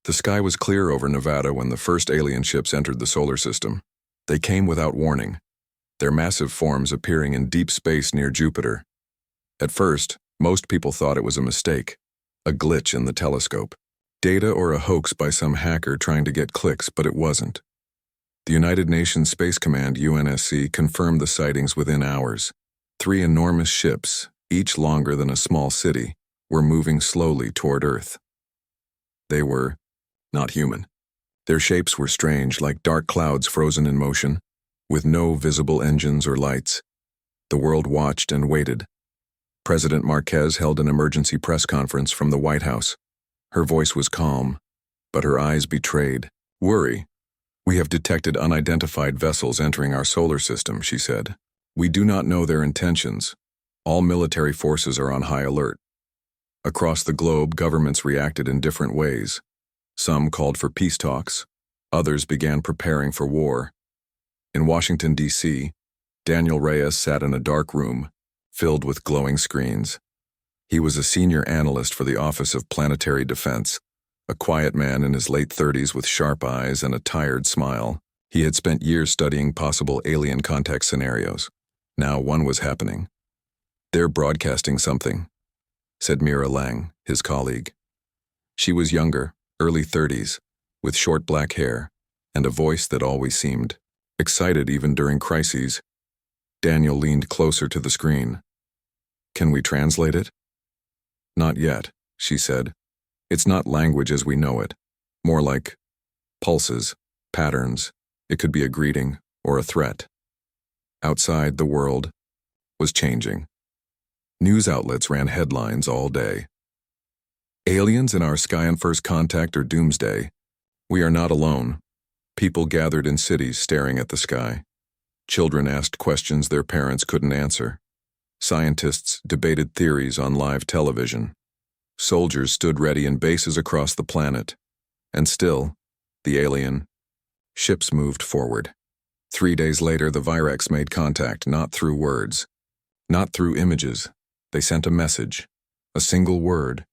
The sky was clear over Nevada when the first alien ships entered the solar system. They came without warning, their massive forms appearing in deep space near Jupiter. At first, most people thought it was a mistake, a glitch in the telescope, data or a hoax by some hacker trying to get clicks, but it wasn't. The United Nations Space Command, UNSC, confirmed the sightings within hours. 3 enormous ships, each longer than a small city, were moving slowly toward Earth. They were not human. Their shapes were strange, like dark clouds frozen in motion, with no visible engines or lights. The world watched and waited. President Marquez held an emergency press conference from the White House. Her voice was calm, but her eyes betrayed worry. "We have detected unidentified vessels entering our solar system," she said. "We do not know their intentions. All military forces are on high alert." Across the globe, governments reacted in different ways. Some called for peace talks. Others began preparing for war. In Washington, D.C., Daniel Reyes sat in a dark room, filled with glowing screens. He was a senior analyst for the Office of Planetary Defense, a quiet man in his late 30s with sharp eyes and a tired smile. He had spent years studying possible alien contact scenarios. Now one was happening. "They're broadcasting something," said Mira Lang, his colleague. She was younger, early 30s, with short black hair, and a voice that always seemed excited even during crises. Daniel leaned closer to the screen. "Can we translate it?" "Not yet," she said. "It's not language as we know it. More like pulses, patterns. It could be a greeting or a threat." Outside, the world was changing. News outlets ran headlines all day. "Aliens in our sky on first contact or doomsday. We are not alone." People gathered in cities staring at the sky. Children asked questions their parents couldn't answer. Scientists debated theories on live television. Soldiers stood ready in bases across the planet. And still, the alien ships moved forward. 3 days later, the Virex made contact, not through words, not through images. They sent a message, a single word,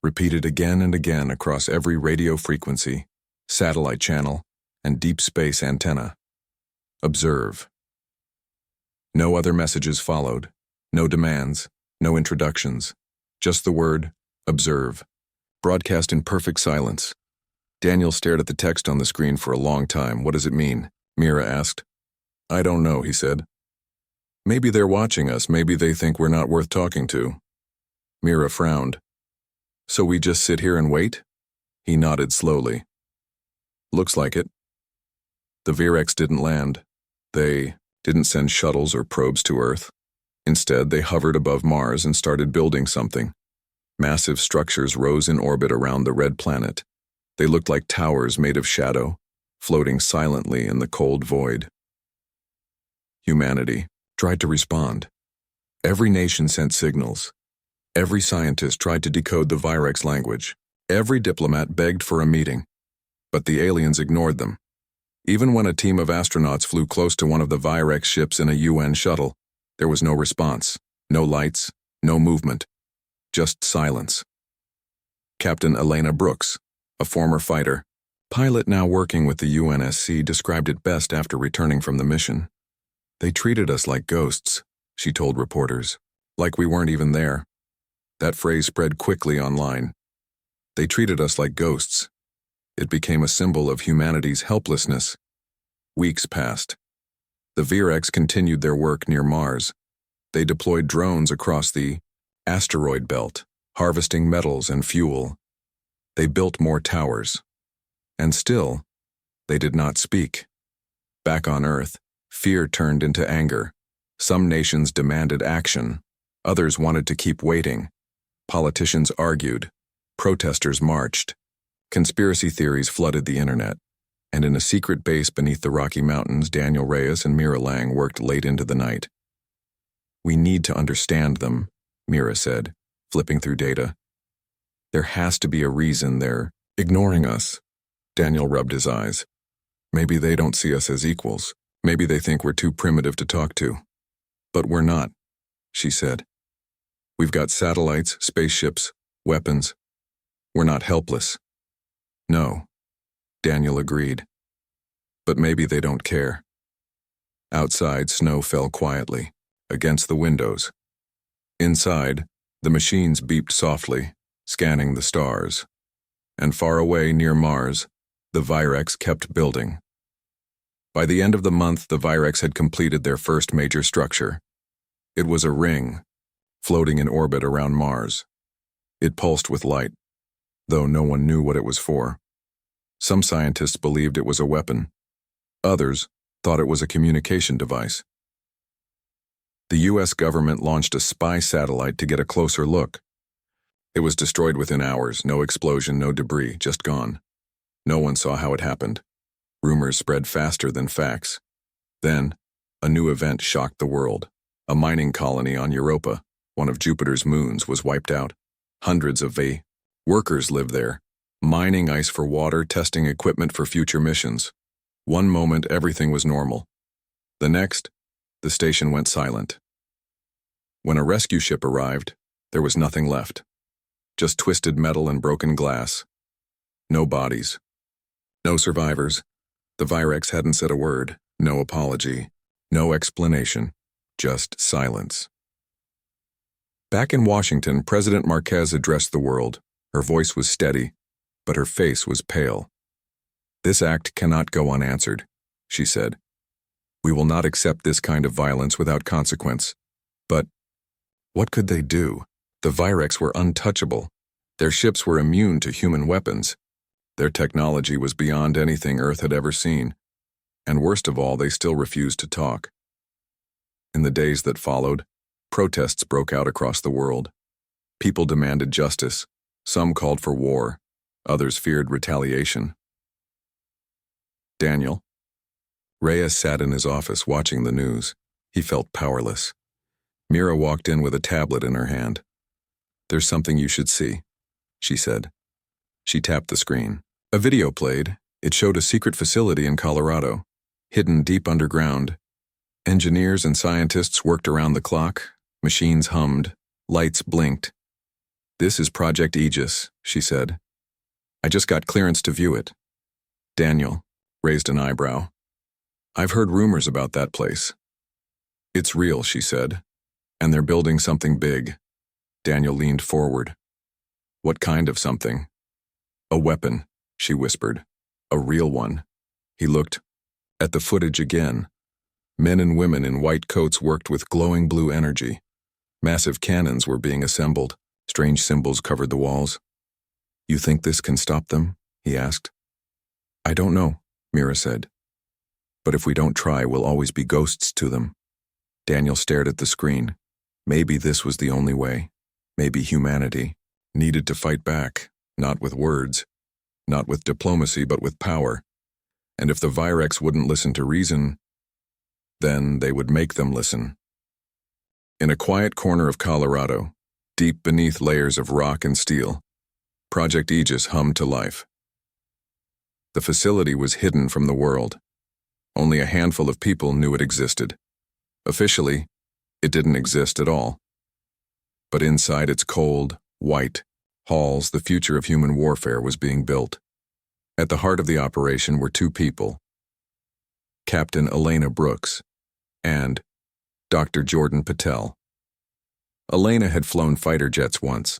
repeated again and again across every radio frequency, satellite channel, and deep space antenna. "Observe." No other messages followed, no demands, no introductions, just the word, "observe," broadcast in perfect silence. Daniel stared at the text on the screen for a long time. "What does it mean?" Mira asked. "I don't know," he said. "Maybe they're watching us, maybe they think we're not worth talking to." Mira frowned. "So we just sit here and wait?" He nodded slowly. "Looks like it." The Virex didn't land. They didn't send shuttles or probes to Earth. Instead, they hovered above Mars and started building something. Massive structures rose in orbit around the red planet. They looked like towers made of shadow, floating silently in the cold void. Humanity tried to respond. Every nation sent signals. Every scientist tried to decode the Virex language. Every diplomat begged for a meeting. But the aliens ignored them. Even when a team of astronauts flew close to one of the Virex ships in a UN shuttle, there was no response, no lights, no movement, just silence. Captain Elena Brooks, a former fighter, pilot now working with the UNSC, described it best after returning from the mission. "They treated us like ghosts," she told reporters, "like we weren't even there." That phrase spread quickly online. They treated us like ghosts. It became a symbol of humanity's helplessness. Weeks passed. The Virex continued their work near Mars. They deployed drones across the asteroid belt, harvesting metals and fuel. They built more towers. And still, they did not speak. Back on Earth, fear turned into anger. Some nations demanded action. Others wanted to keep waiting. Politicians argued. Protesters marched. Conspiracy theories flooded the internet. And in a secret base beneath the Rocky Mountains, Daniel Reyes and Mira Lang worked late into the night. "We need to understand them," Mira said, flipping through data. "There has to be a reason they're ignoring us." Daniel rubbed his eyes. "Maybe they don't see us as equals. Maybe they think we're too primitive to talk to. But we're not," she said. "We've got satellites, spaceships, weapons. We're not helpless." No, Daniel agreed. But maybe they don't care. Outside, snow fell quietly, against the windows. Inside, the machines beeped softly, scanning the stars. And far away near Mars, the Virex kept building. By the end of the month, the Virex had completed their first major structure. It was a ring, floating in orbit around Mars. It pulsed with light, though no one knew what it was for. Some scientists believed it was a weapon. Others thought it was a communication device. The US government launched a spy satellite to get a closer look. It was destroyed within hours, no explosion, no debris, just gone. No one saw how it happened. Rumors spread faster than facts. Then, a new event shocked the world. A mining colony on Europa, one of Jupiter's moons, was wiped out. Hundreds of workers lived there, mining ice for water, testing equipment for future missions. One moment, everything was normal. The next, the station went silent. When a rescue ship arrived, there was nothing left. Just twisted metal and broken glass. No bodies. No survivors. The Virex hadn't said a word, no apology, no explanation, just silence. Back in Washington, President Marquez addressed the world. Her voice was steady, but her face was pale. "This act cannot go unanswered," she said. "We will not accept this kind of violence without consequence." But what could they do? The Virex were untouchable. Their ships were immune to human weapons. Their technology was beyond anything Earth had ever seen. And worst of all, they still refused to talk. In the days that followed, protests broke out across the world. People demanded justice. Some called for war. Others feared retaliation. Daniel. Reyes sat in his office watching the news. He felt powerless. Mira walked in with a tablet in her hand. "There's something you should see," she said. She tapped the screen. A video played. It showed a secret facility in Colorado, hidden deep underground. Engineers and scientists worked around the clock. Machines hummed. Lights blinked. "This is Project Aegis," she said. "I just got clearance to view it." Daniel raised an eyebrow. "I've heard rumors about that place." "It's real," she said. "And they're building something big." Daniel leaned forward. "What kind of something?" "A weapon," she whispered. "A real one." He looked at the footage again. Men and women in white coats worked with glowing blue energy. Massive cannons were being assembled. Strange symbols covered the walls. "You think this can stop them?" he asked. "I don't know," Mira said. "But if we don't try, we'll always be ghosts to them." Daniel stared at the screen. Maybe this was the only way. Maybe humanity needed to fight back, not with words, not with diplomacy, but with power. And if the Virex wouldn't listen to reason, then they would make them listen. In a quiet corner of Colorado, deep beneath layers of rock and steel, Project Aegis hummed to life. The facility was hidden from the world. Only a handful of people knew it existed. Officially, it didn't exist at all. But inside its cold, white halls, the future of human warfare was being built. At the heart of the operation were two people, Captain Elena Brooks and Dr. Jordan Patel. Elena had flown fighter jets once.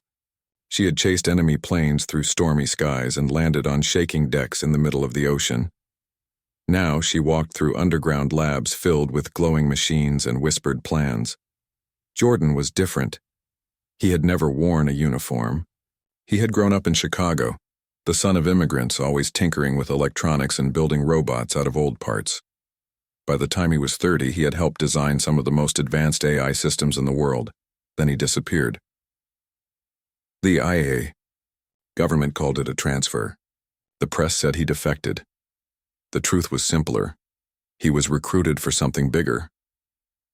She had chased enemy planes through stormy skies and landed on shaking decks in the middle of the ocean. Now she walked through underground labs filled with glowing machines and whispered plans. Jordan was different. He had never worn a uniform. He had grown up in Chicago, the son of immigrants always tinkering with electronics and building robots out of old parts. By the time he was 30, he had helped design some of the most advanced AI systems in the world. Then he disappeared. The IA government called it a transfer. The press said he defected. The truth was simpler. He was recruited for something bigger.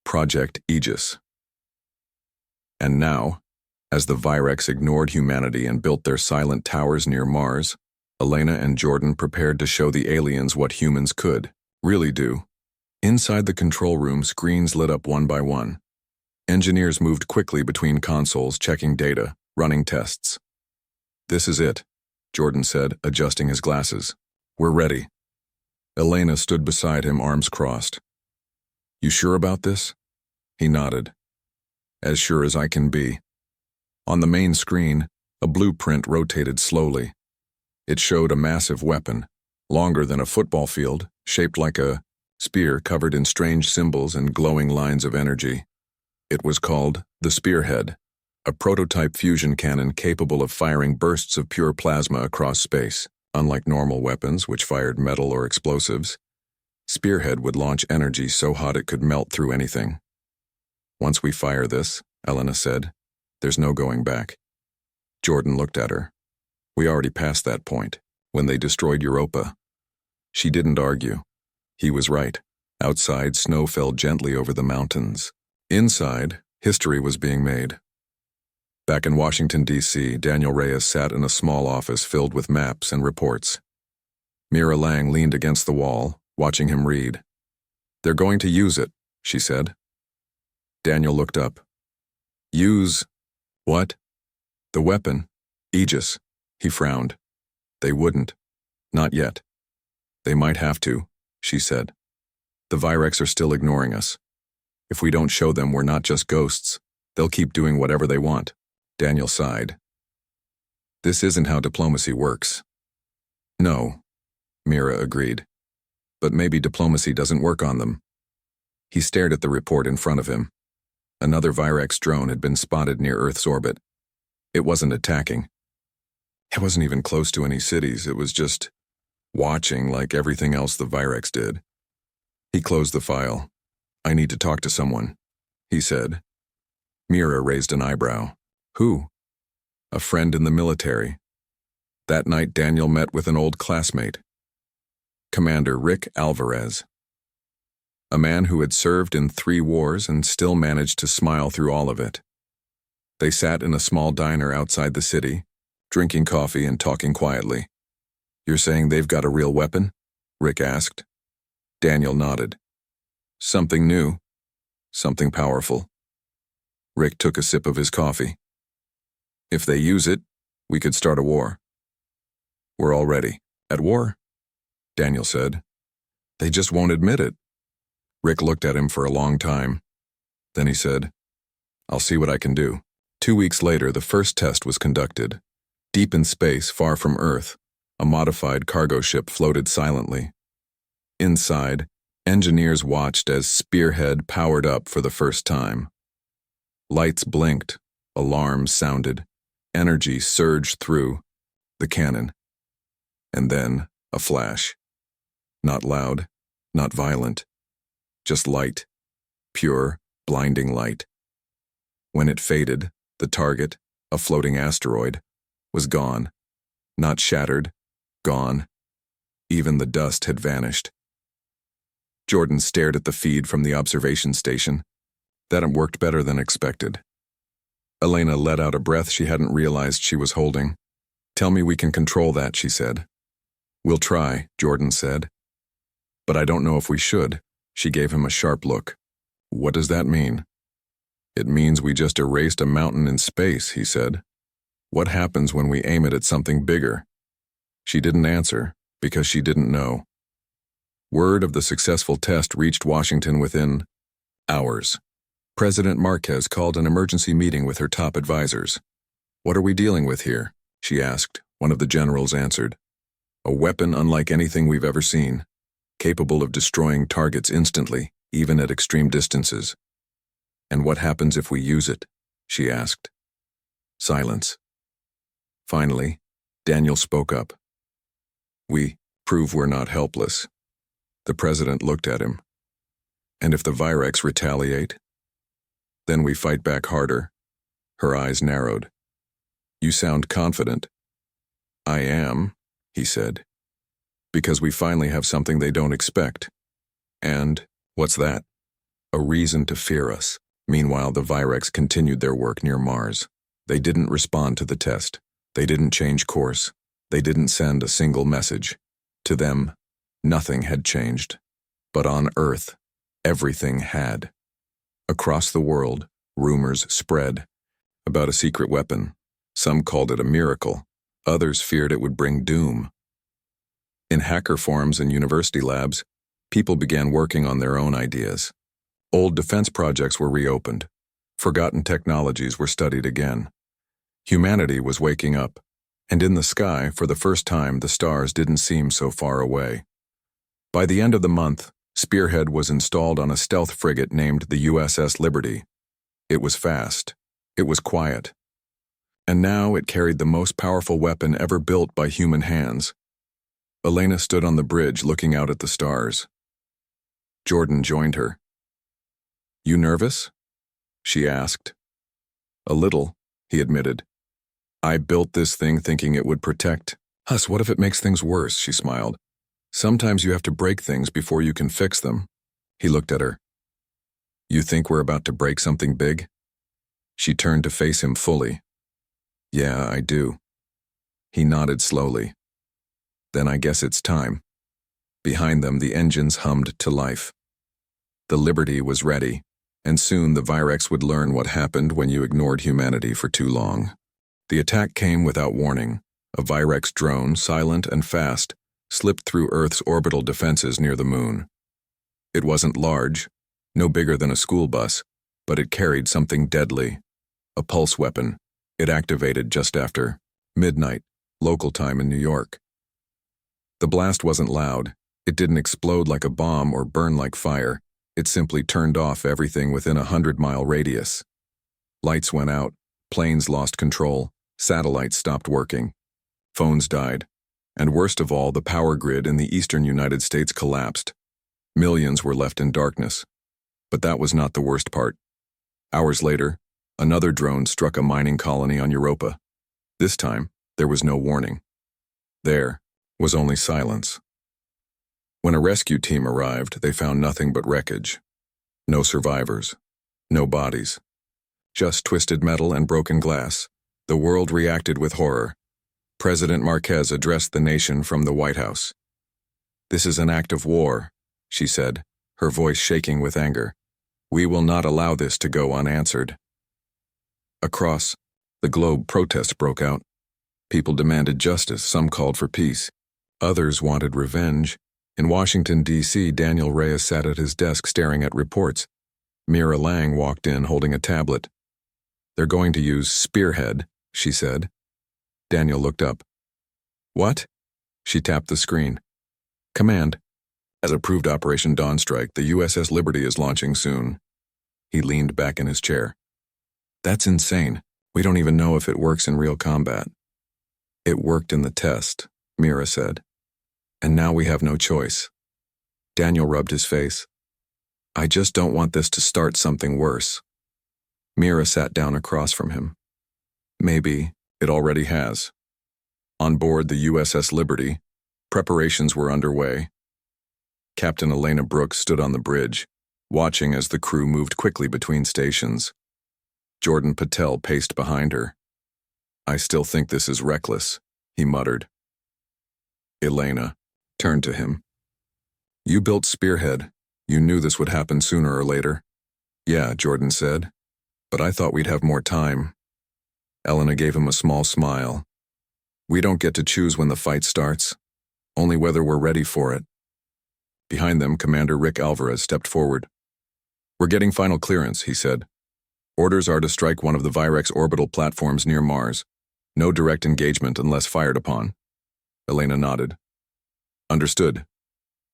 Project Aegis. And now, as the Virex ignored humanity and built their silent towers near Mars, Elena and Jordan prepared to show the aliens what humans could really do. Inside the control room, screens lit up one by one. Engineers moved quickly between consoles, checking data, running tests. "This is it," Jordan said, adjusting his glasses. We're ready. Elena stood beside him, arms crossed. You sure about this? He nodded. As sure as I can be. On the main screen, a blueprint rotated slowly. It showed a massive weapon, longer than a football field, shaped like a spear covered in strange symbols and glowing lines of energy. It was called the Spearhead, a prototype fusion cannon capable of firing bursts of pure plasma across space. Unlike normal weapons, which fired metal or explosives, Spearhead would launch energy so hot it could melt through anything. Once we fire this, Elena said, there's no going back. Jordan looked at her. We already passed that point, when they destroyed Europa. She didn't argue. He was right. Outside, snow fell gently over the mountains. Inside, history was being made. Back in Washington, D.C., Daniel Reyes sat in a small office filled with maps and reports. Mira Lang leaned against the wall, watching him read. They're going to use it, she said. Daniel looked up. Use what? The weapon. Aegis. He frowned. They wouldn't. Not yet. They might have to, she said. The Virex are still ignoring us. If we don't show them we're not just ghosts, they'll keep doing whatever they want. Daniel sighed. This isn't how diplomacy works. No, Mira agreed. But maybe diplomacy doesn't work on them. He stared at the report in front of him. Another Virex drone had been spotted near Earth's orbit. It wasn't attacking. It wasn't even close to any cities. It was just watching like everything else the Virex did. He closed the file. I need to talk to someone, he said. Mira raised an eyebrow. Who? A friend in the military. That night Daniel met with an old classmate, Commander Rick Alvarez. A man who had served in 3 wars and still managed to smile through all of it. They sat in a small diner outside the city, drinking coffee and talking quietly. You're saying they've got a real weapon? Rick asked. Daniel nodded. Something new. Something powerful. Rick took a sip of his coffee. If they use it, we could start a war. We're already at war, Daniel said. They just won't admit it. Rick looked at him for a long time. Then he said, I'll see what I can do. 2 weeks later, the first test was conducted. Deep in space, far from Earth, a modified cargo ship floated silently. Inside, engineers watched as Spearhead powered up for the first time. Lights blinked, alarms sounded, energy surged through the cannon. And then, a flash. Not loud, not violent, just light, pure, blinding light. When it faded, the target, a floating asteroid, was gone. Not shattered, gone. Even the dust had vanished. Jordan stared at the feed from the observation station. That worked better than expected. Elena let out a breath she hadn't realized she was holding. Tell me we can control that, she said. We'll try, Jordan said. But I don't know if we should. She gave him a sharp look. What does that mean? It means we just erased a mountain in space, he said. What happens when we aim it at something bigger? She didn't answer, because she didn't know. Word of the successful test reached Washington within hours. President Marquez called an emergency meeting with her top advisors. What are we dealing with here? She asked. One of the generals answered. A weapon unlike anything we've ever seen, capable of destroying targets instantly, even at extreme distances. And what happens if we use it? She asked. Silence. Finally, Daniel spoke up. We prove we're not helpless. The president looked at him. And if the Virex retaliate? Then we fight back harder. Her eyes narrowed. You sound confident. I am, he said. Because we finally have something they don't expect. And, what's that? A reason to fear us. Meanwhile, the Virex continued their work near Mars. They didn't respond to the test. They didn't change course. They didn't send a single message. To them, nothing had changed. But on Earth, everything had. Across the world, rumors spread about a secret weapon. Some called it a miracle. Others feared it would bring doom. In hacker forums and university labs, people began working on their own ideas. Old defense projects were reopened. Forgotten technologies were studied again. Humanity was waking up, and in the sky, for the first time, the stars didn't seem so far away. By the end of the month, Spearhead was installed on a stealth frigate named the USS Liberty. It was fast. It was quiet. And now it carried the most powerful weapon ever built by human hands. Elena stood on the bridge looking out at the stars. Jordan joined her. "You nervous?" she asked. "A little," he admitted. "I built this thing thinking it would protect us. What if it makes things worse?" she smiled. "Sometimes you have to break things before you can fix them." He looked at her. "You think we're about to break something big?" She turned to face him fully. "Yeah, I do." He nodded slowly. "Then I guess it's time." Behind them, the engines hummed to life. The Liberty was ready, and soon the Virex would learn what happened when you ignored humanity for too long. The attack came without warning. A Virex drone, silent and fast, slipped through Earth's orbital defenses near the moon. It wasn't large, no bigger than a school bus, but it carried something deadly. A pulse weapon. It activated just after midnight, local time in New York. The blast wasn't loud. It didn't explode like a bomb or burn like fire. It simply turned off everything within a 100-mile radius. Lights went out, planes lost control, satellites stopped working, phones died, and worst of all, the power grid in the eastern United States collapsed. Millions were left in darkness. But that was not the worst part. Hours later, another drone struck a mining colony on Europa. This time, there was no warning. There was only silence. When a rescue team arrived, they found nothing but wreckage. No survivors. No bodies. Just twisted metal and broken glass. The world reacted with horror. President Marquez addressed the nation from the White House. "This is an act of war," she said, her voice shaking with anger. "We will not allow this to go unanswered." Across the globe, protests broke out. People demanded justice, some called for peace. Others wanted revenge. In Washington, D.C., Daniel Reyes sat at his desk staring at reports. Mira Lang walked in holding a tablet. "They're going to use Spearhead," she said. Daniel looked up. "What?" She tapped the screen. "Command. As approved Operation Dawnstrike, the USS Liberty is launching soon." He leaned back in his chair. "That's insane. We don't even know if it works in real combat." "It worked in the test," Mira said. "And now we have no choice." Daniel rubbed his face. "I just don't want this to start something worse." Mira sat down across from him. "Maybe it already has." On board the USS Liberty, preparations were underway. Captain Elena Brooks stood on the bridge, watching as the crew moved quickly between stations. Jordan Patel paced behind her. "I still think this is reckless," he muttered. Elena turned to him. "You built Spearhead. You knew this would happen sooner or later." "Yeah," Jordan said, "but I thought we'd have more time." Elena gave him a small smile. "We don't get to choose when the fight starts, only whether we're ready for it." Behind them, Commander Rick Alvarez stepped forward. "We're getting final clearance," he said. "Orders are to strike one of the Virex orbital platforms near Mars. No direct engagement unless fired upon." Elena nodded. "Understood."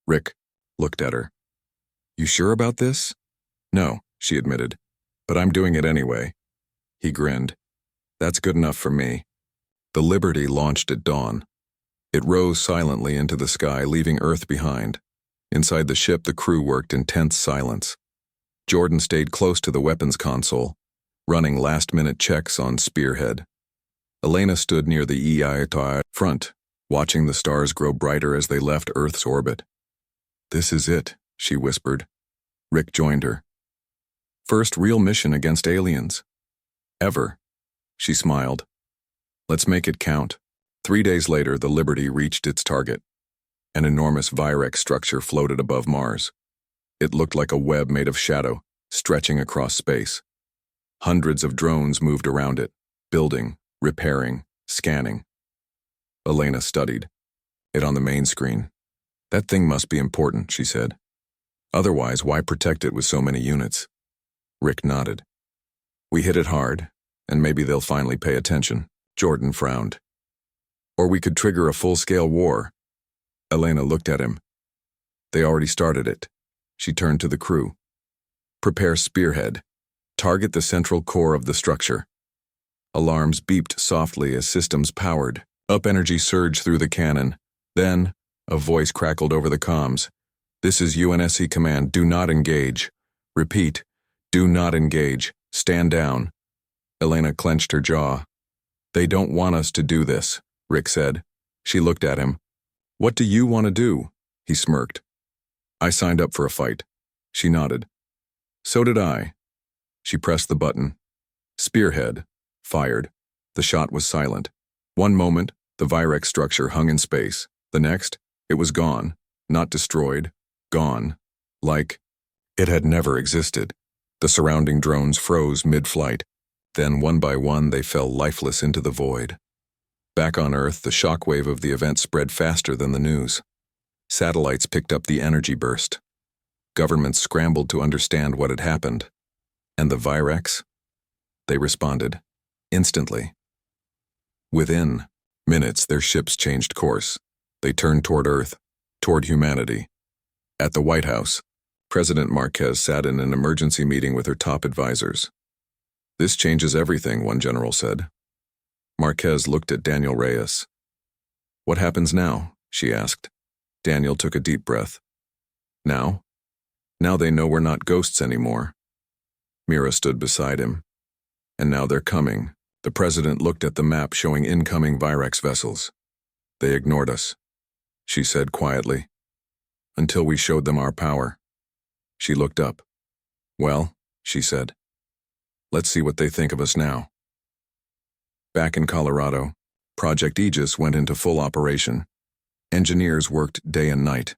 Rick looked at her. "You sure about this?" "No," she admitted, "but I'm doing it anyway." He grinned. "That's good enough for me." The Liberty launched at dawn. It rose silently into the sky, leaving Earth behind. Inside the ship, the crew worked in tense silence. Jordan stayed close to the weapons console, running last-minute checks on Spearhead. Elena stood near the EITI front, watching the stars grow brighter as they left Earth's orbit. "This is it," she whispered. Rick joined her. "First real mission against aliens." "Ever." She smiled. "Let's make it count." 3 days later, the Liberty reached its target. An enormous Virex structure floated above Mars. It looked like a web made of shadow, stretching across space. Hundreds of drones moved around it, building, repairing, scanning. Elena studied it on the main screen. That thing must be important, she said. Otherwise, why protect it with so many units? Rick nodded. We hit it hard, and maybe they'll finally pay attention. Jordan frowned. Or we could trigger a full-scale war. Elena looked at him. They already started it. She turned to the crew. Prepare spearhead. Target the central core of the structure. Alarms beeped softly as systems powered. Up energy surged through the cannon. Then, a voice crackled over the comms. This is UNSC command. Do not engage. Repeat. Do not engage. Stand down. Elena clenched her jaw. They don't want us to do this, Rick said. She looked at him. What do you want to do? He smirked. I signed up for a fight. She nodded. So did I. She pressed the button. Spearhead. Fired. The shot was silent. One moment, the Virex structure hung in space. The next, it was gone. Not destroyed. Gone. Like it had never existed. The surrounding drones froze mid-flight. Then, one by one, they fell lifeless into the void. Back on Earth, the shockwave of the event spread faster than the news. Satellites picked up the energy burst. Governments scrambled to understand what had happened. And the Virex? They responded. Instantly. Within minutes, their ships changed course. They turned toward Earth, toward humanity. At the White House, President Marquez sat in an emergency meeting with her top advisors. This changes everything, one general said. Marquez looked at Daniel Reyes. What happens now? She asked. Daniel took a deep breath. Now? Now they know we're not ghosts anymore. Mira stood beside him. And now they're coming. The president looked at the map showing incoming Virex vessels. They ignored us, she said quietly. Until we showed them our power. She looked up. Well, she said. Let's see what they think of us now. Back in Colorado, Project Aegis went into full operation. Engineers worked day and night.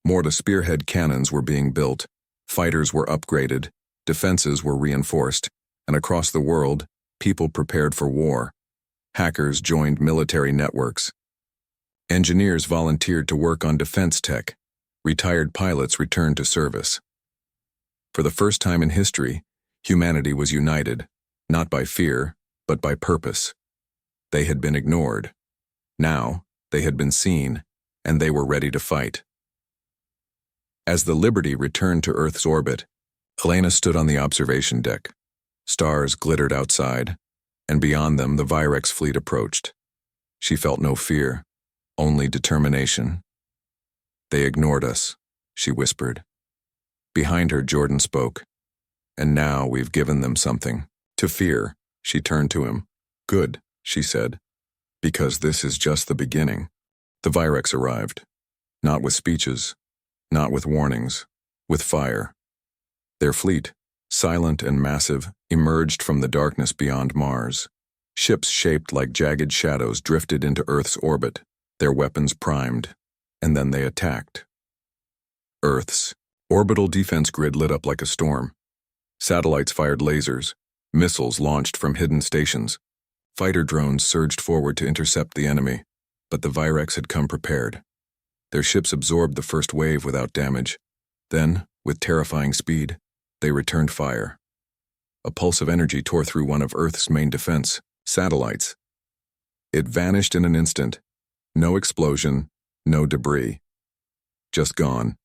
Mortar spearhead cannons were being built, fighters were upgraded, defenses were reinforced, and across the world, people prepared for war. Hackers joined military networks. Engineers volunteered to work on defense tech. Retired pilots returned to service. For the first time in history, humanity was united, not by fear, but by purpose. They had been ignored. Now, they had been seen, and they were ready to fight. As the Liberty returned to Earth's orbit, Elena stood on the observation deck. Stars glittered outside, and beyond them the Virex fleet approached. She felt no fear, only determination. They ignored us, she whispered. Behind her, Jordan spoke. And now we've given them something to fear. She turned to him. Good, she said, because this is just the beginning. The Virex arrived, not with speeches, not with warnings, with fire. Their fleet, silent and massive, emerged from the darkness beyond Mars. Ships shaped like jagged shadows drifted into Earth's orbit, their weapons primed, and then they attacked. Earth's orbital defense grid lit up like a storm. Satellites fired lasers, missiles launched from hidden stations. Fighter drones surged forward to intercept the enemy, but the Virex had come prepared. Their ships absorbed the first wave without damage. Then, with terrifying speed, they returned fire. A pulse of energy tore through one of Earth's main defense satellites. It vanished in an instant. No explosion, no debris. Just gone.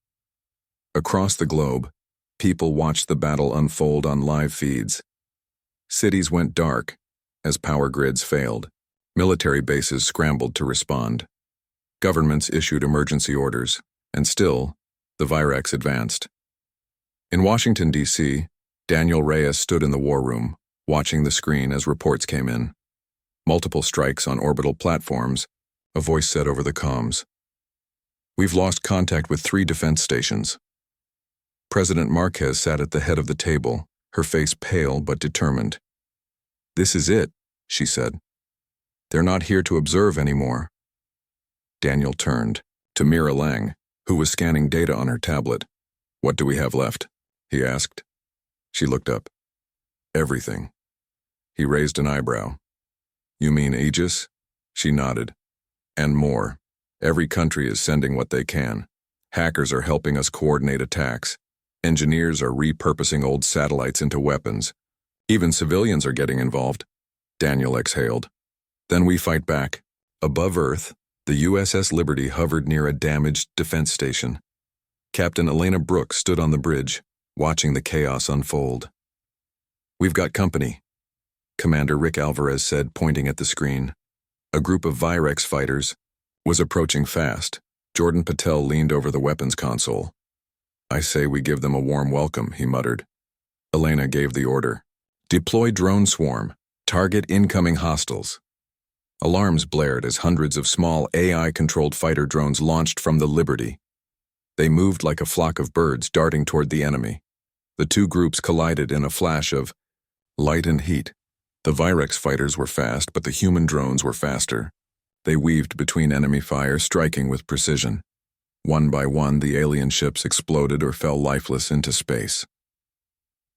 Across the globe, people watched the battle unfold on live feeds. Cities went dark as power grids failed. Military bases scrambled to respond. Governments issued emergency orders, and still, the Virex advanced. In Washington, D.C., Daniel Reyes stood in the war room, watching the screen as reports came in. Multiple strikes on orbital platforms, a voice said over the comms. We've lost contact with 3 defense stations. President Marquez sat at the head of the table, her face pale but determined. This is it, she said. They're not here to observe anymore. Daniel turned to Mira Lang, who was scanning data on her tablet. What do we have left? He asked. She looked up. Everything. He raised an eyebrow. You mean Aegis? She nodded. And more. Every country is sending what they can. Hackers are helping us coordinate attacks. Engineers are repurposing old satellites into weapons. Even civilians are getting involved. Daniel exhaled. Then we fight back. Above Earth, the USS Liberty hovered near a damaged defense station. Captain Elena Brooks stood on the bridge, watching the chaos unfold. "We've got company," Commander Rick Alvarez said, pointing at the screen. A group of Virex fighters was approaching fast. Jordan Patel leaned over the weapons console. "I say we give them a warm welcome," he muttered. Elena gave the order. "Deploy drone swarm. Target incoming hostiles." Alarms blared as hundreds of small AI-controlled fighter drones launched from the Liberty. They moved like a flock of birds darting toward the enemy. The two groups collided in a flash of light and heat. The Virex fighters were fast, but the human drones were faster. They weaved between enemy fire, striking with precision. One by one, the alien ships exploded or fell lifeless into space.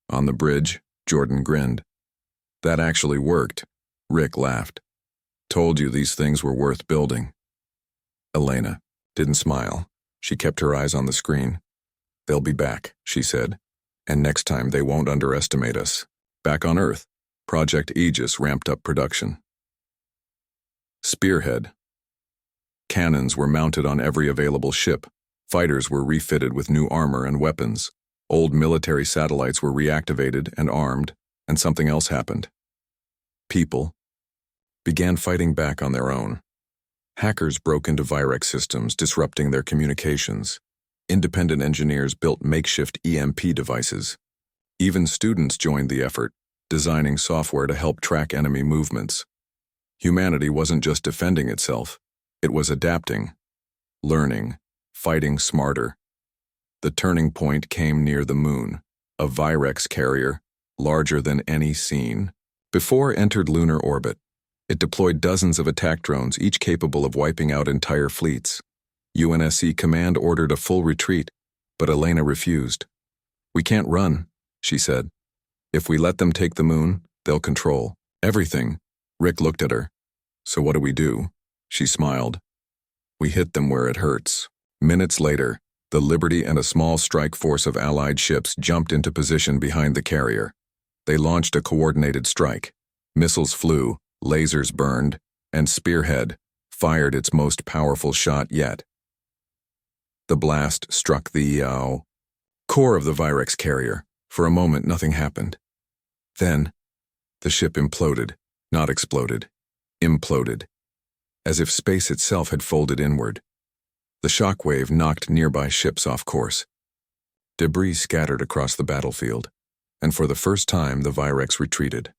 On the bridge, Jordan grinned. "That actually worked." Rick laughed. "Told you these things were worth building." Elena didn't smile. She kept her eyes on the screen. "They'll be back," she said. "And next time they won't underestimate us." Back on Earth, Project Aegis ramped up production. Spearhead. Cannons were mounted on every available ship. Fighters were refitted with new armor and weapons. Old military satellites were reactivated and armed, and something else happened. People began fighting back on their own. Hackers broke into Virex systems, disrupting their communications. Independent engineers built makeshift EMP devices. Even students joined the effort, designing software to help track enemy movements. Humanity wasn't just defending itself, it was adapting, learning, fighting smarter. The turning point came near the moon. A Virex carrier, larger than any seen, before entered lunar orbit. It deployed dozens of attack drones, each capable of wiping out entire fleets. UNSC Command ordered a full retreat, but Elena refused. "We can't run," she said. "If we let them take the moon, they'll control everything." Rick looked at her. "So what do we do?" She smiled. "We hit them where it hurts." Minutes later, the Liberty and a small strike force of Allied ships jumped into position behind the carrier. They launched a coordinated strike. Missiles flew, lasers burned, and Spearhead fired its most powerful shot yet. The blast struck the core of the Virex carrier. For a moment, nothing happened. Then, the ship imploded, not exploded, imploded, as if space itself had folded inward. The shockwave knocked nearby ships off course. Debris scattered across the battlefield, and for the first time the Virex retreated.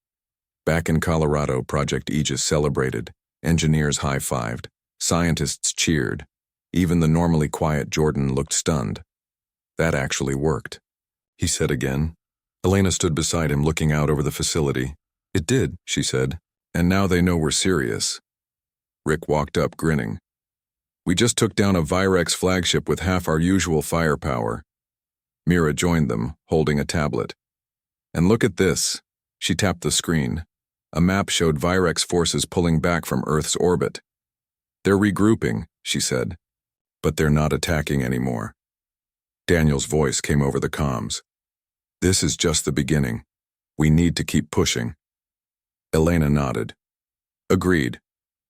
Back in Colorado, Project Aegis celebrated. Engineers high-fived. Scientists cheered. Even the normally quiet Jordan looked stunned. "That actually worked," he said again. Elena stood beside him, looking out over the facility. "It did," she said. "And now they know we're serious." Rick walked up, grinning. "We just took down a Virex flagship with half our usual firepower." Mira joined them, holding a tablet. "And look at this." She tapped the screen. A map showed Virex forces pulling back from Earth's orbit. "They're regrouping," she said. "But they're not attacking anymore." Daniel's voice came over the comms. "This is just the beginning. We need to keep pushing." Elena nodded. "Agreed.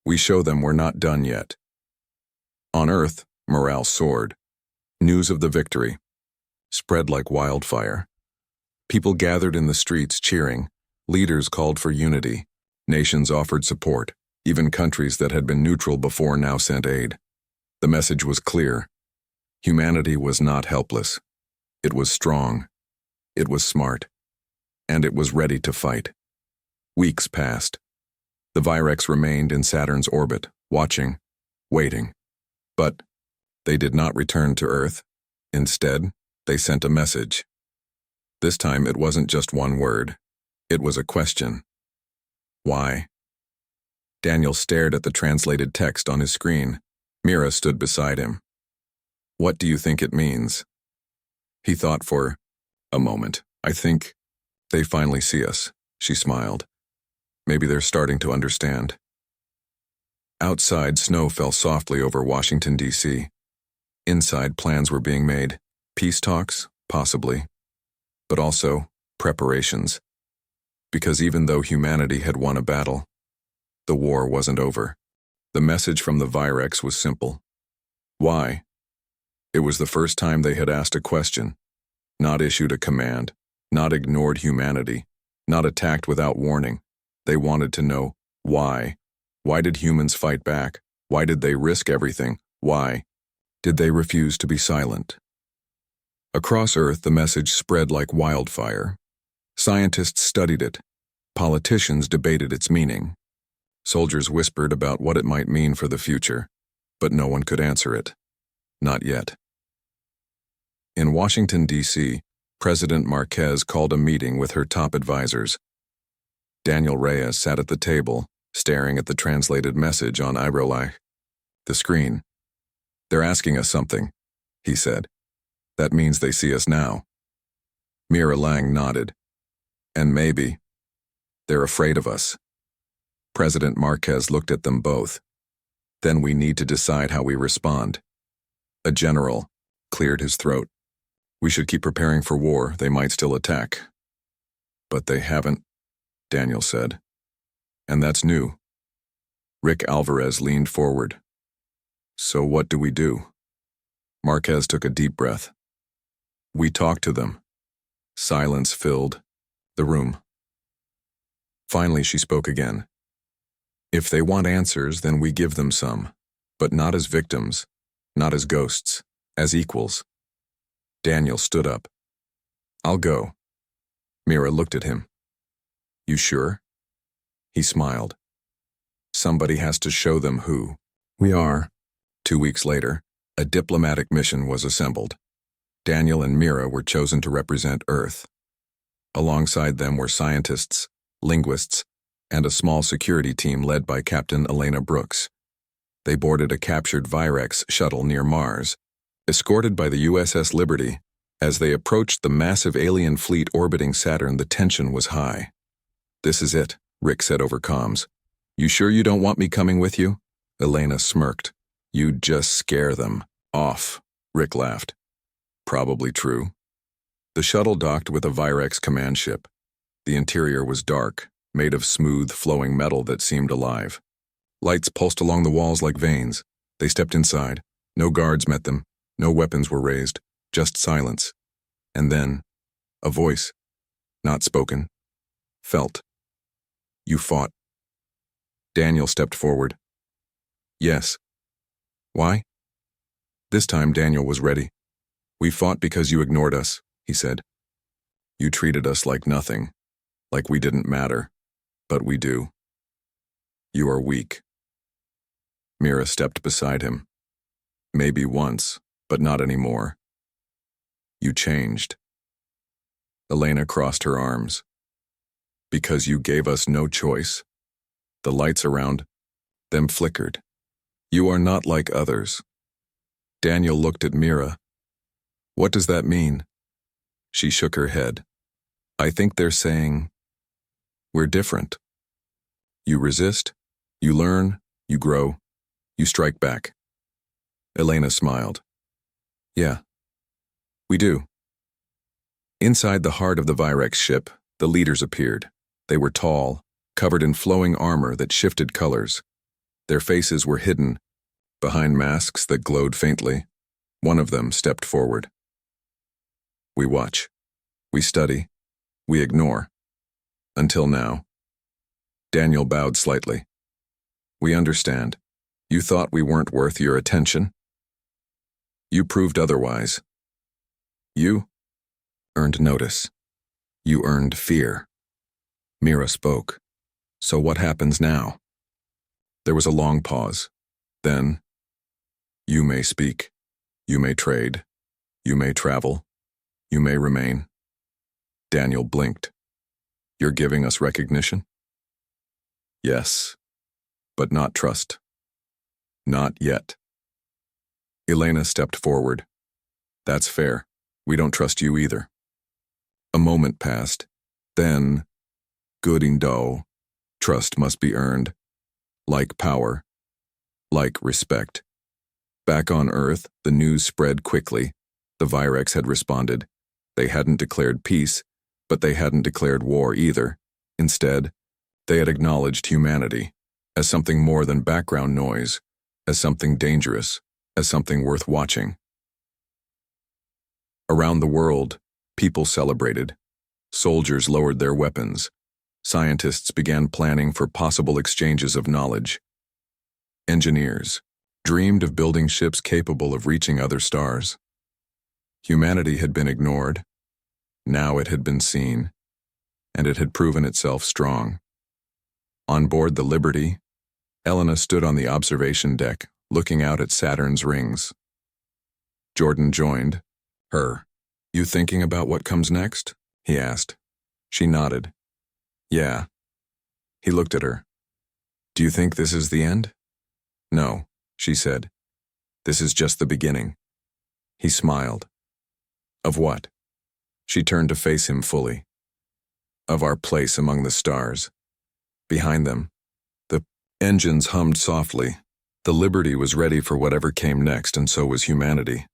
We show them we're not done yet." On Earth, morale soared. News of the victory spread like wildfire. People gathered in the streets cheering. Leaders called for unity. Nations offered support. Even countries that had been neutral before now sent aid. The message was clear. Humanity was not helpless. It was strong. It was smart. And it was ready to fight. Weeks passed. The Virex remained in Saturn's orbit, watching, waiting. But they did not return to Earth. Instead, they sent a message. This time it wasn't just one word. It was a question. Why? Daniel stared at the translated text on his screen. Mira stood beside him. "What do you think it means?" He thought for a moment. "I think they finally see us," she smiled. "Maybe they're starting to understand." Outside, snow fell softly over Washington, D.C. Inside, plans were being made. Peace talks, possibly. But also, preparations. Because even though humanity had won a battle, the war wasn't over. The message from the Virex was simple. Why? It was the first time they had asked a question, not issued a command, not ignored humanity, not attacked without warning. They wanted to know why. Why did humans fight back? Why did they risk everything? Why did they refuse to be silent? Across Earth, the message spread like wildfire. Scientists studied it. Politicians debated its meaning. Soldiers whispered about what it might mean for the future, but no one could answer it. Not yet. In Washington, D.C., President Marquez called a meeting with her top advisors. Daniel Reyes sat at the table, staring at the translated message on the screen. "They're asking us something," he said. "That means they see us now." Mira Lang nodded. "And maybe they're afraid of us." President Marquez looked at them both. "Then we need to decide how we respond." A general cleared his throat. "We should keep preparing for war. They might still attack." "But they haven't," Daniel said. "And that's new." Rick Alvarez leaned forward. "So what do we do?" Marquez took a deep breath. "We talk to them." Silence filled the room. Finally, she spoke again. "If they want answers, then we give them some, but not as victims, not as ghosts, as equals." Daniel stood up. "I'll go." Mira looked at him. "You sure?" He smiled. "Somebody has to show them who we are." 2 weeks later, a diplomatic mission was assembled. Daniel and Mira were chosen to represent Earth. Alongside them were scientists, linguists, and a small security team led by Captain Elena Brooks. They boarded a captured Virex shuttle near Mars, escorted by the USS Liberty. As they approached the massive alien fleet orbiting Saturn, the tension was high. "This is it," Rick said over comms. "You sure you don't want me coming with you?" Elena smirked. "You'd just scare them off," Rick laughed. "Probably true." The shuttle docked with a Virex command ship. The interior was dark, made of smooth, flowing metal that seemed alive. Lights pulsed along the walls like veins. They stepped inside. No guards met them. No weapons were raised. Just silence. And then, a voice. Not spoken. Felt. "You fought." Daniel stepped forward. "Yes." "Why?" This time Daniel was ready. "We fought because you ignored us," he said. "You treated us like nothing, like we didn't matter, but we do. You are weak." Mira stepped beside him. "Maybe once, but not anymore. You changed." Elena crossed her arms. "Because you gave us no choice." The lights around them flickered. "You are not like others." Daniel looked at Mira. "What does that mean?" She shook her head. "I think they're saying, we're different. You resist, you learn, you grow, you strike back." Elena smiled. "Yeah, we do." Inside the heart of the Virex ship, the leaders appeared. They were tall, covered in flowing armor that shifted colors. Their faces were hidden behind masks that glowed faintly. One of them stepped forward. "We watch. We study. We ignore. Until now." Daniel bowed slightly. "We understand. You thought we weren't worth your attention. You proved otherwise. You earned notice. You earned fear." Mira spoke. "So what happens now?" There was a long pause. Then, "You may speak. You may trade. You may travel. You may remain." Daniel blinked. "You're giving us recognition?" "Yes, but not trust. Not yet." Elena stepped forward. "That's fair. We don't trust you either." A moment passed. Then, "Good and dull. Trust must be earned. Like power. like respect. Back on Earth, the news spread quickly. The Virex had responded. They hadn't declared peace, but they hadn't declared war either. Instead, they had acknowledged humanity as something more than background noise, as something dangerous, as something worth watching. Around the world, people celebrated. Soldiers lowered their weapons. Scientists began planning for possible exchanges of knowledge. Engineers dreamed of building ships capable of reaching other stars. Humanity had been ignored. Now it had been seen, and it had proven itself strong. On board the Liberty, Elena stood on the observation deck, looking out at Saturn's rings. Jordan joined her. "You thinking about what comes next?" he asked. She nodded. "Yeah." He looked at her. "Do you think this is the end?" "No," she said. "This is just the beginning." He smiled. "Of what?" She turned to face him fully. "Of our place among the stars." Behind them, the engines hummed softly. The Liberty was ready for whatever came next, and so was humanity.